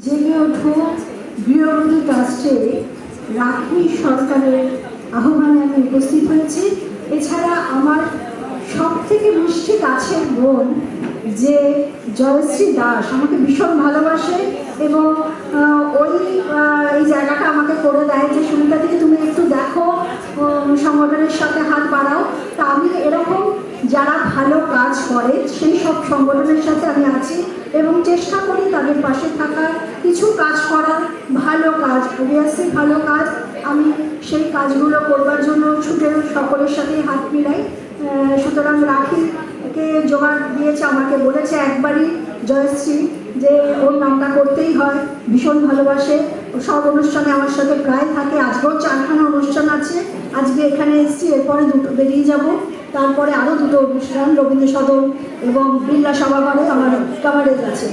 জেগে ওঠো গৃহবধূ ট্রাস্টে রাখি সরকারের আহ্বানে আমি উপস্থিত হয়েছি। এছাড়া আমার সব থেকে মিষ্টি কাছের বোন যে জয়শ্রী দাস আমাকে ভীষণ ভালোবাসে এবং এই জায়গাটা আমাকে করে দেয় যে সুবিধা থেকে তুমি একটু দেখো, সংগঠনের সাথে হাত বাড়াও। তা আমি এরকম যারা ভালো কাজ করে সেই সব সংগঠনের সাথে আমি আছি এবং চেষ্টা করি তাদের পাশে থাকার, কিছু কাজ করার, ভালো কাজ, অবভিয়াসলি ভালো কাজ, আমি সেই কাজগুলো করবার জন্য ছুটে সকলের সাথেই হাত মিলাই। সুতরাং রাখিকে জোগাড় দিয়েছে, আমাকে বলেছে একবারই জয়শ্রী যে ওর নামটা করতেই হয়, ভীষণ ভালোবাসে, সব অনুষ্ঠানে আমার সাথে প্রায় থাকে। আজকেও 4খানা অনুষ্ঠান আছে, আজকে এখানে এসেছি, এরপরে দুটো বেরিয়ে যাব, তারপরে আরও দুটো অনুষ্ঠান রবীন্দ্র সদন এবং বিড়লা সভাঘরে আমার কাভারেজ আছে।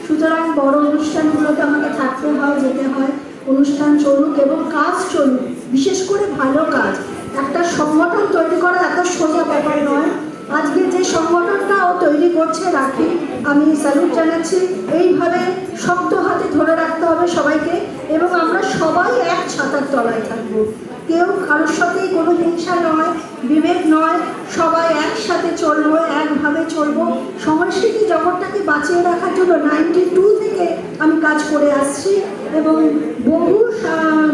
সুতরাং বড় অনুষ্ঠানগুলোতে আমাকে থাকতে হয়, যেতে হয়, অনুষ্ঠান চলুক এবং কাজ চলুক, বিশেষ করে ভালো কাজ। একটা সংগঠন তৈরি করা এত সোজা ব্যাপার নয়। আজকে যে সংগঠনটা ও তৈরি করছে রাখি, আমি স্যালুট জানাচ্ছি। এইভাবে শক্ত হাতে ধরে রাখতে হবে সবাইকে এবং আমরা সবাই এক ছাতার তলায় থাকবো। কেউ কারোর সাথেই কোনো হিংসা নয়, বিবেক নয়, সবাই একসাথে চলবো, একভাবে চলবো। সংস্কৃতি জগৎটাকে বাঁচিয়ে রাখার জন্য 92 থেকে আমি কাজ করে আসছি এবং বহু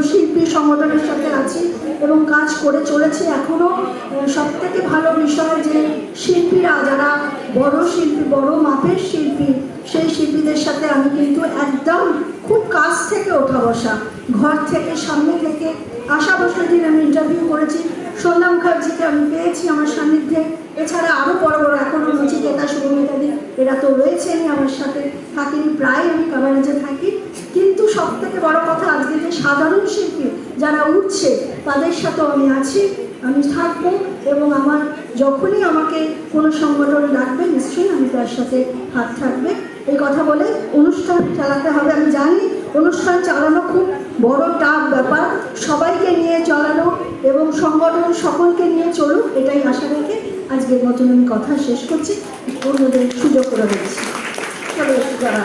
শিল্পী সংগঠনের সাথে আছি এবং কাজ করে চলেছি এখনও। সবথেকে ভালো বিষয় যে শিল্পীরা যারা বড় শিল্পী, বড় মাপের শিল্পী, সেই শিল্পীদের সাথে আমি কিন্তু একদম খুব কাছ থেকে ওঠা বসা, ঘর থেকে, সামনে থেকে। আশা বসুদিন আমি ইন্টারভিউ করেছি, সন্ধ্যা মুখার্জিকে আমি পেয়েছি আমার সান্নিধ্যে। এছাড়া আরও বড় বড় এখনও নচিকেতা, শুভমিতাদি, এরা তো রয়েছেনই আমার সাথে, থাকিনি, প্রায় আমি কাভারেজে থাকি। কিন্তু সব থেকে বড় কথা, আজকে যে সাধারণ শিল্পী যারা উঠছে তাদের সাথেও আমি আছি, আমি থাকবো এবং আমার যখনই আমাকে কোনো সংগঠন ডাকবে নিশ্চয়ই আমি তার সাথে হাত থাকবে। এই কথা বলে অনুষ্ঠান চালাতে হবে। আমি জানি অনুষ্ঠান চালানো খুব বড় টাফ ব্যাপার, সবাইকে নিয়ে চালানো এবং সংগঠন সকলকে নিয়ে চলুক, এটাই আশা রেখে আজকের মতন আমি কথা শেষ করছি। অন্যদের সুযোগ করে দিচ্ছি। চলো যারা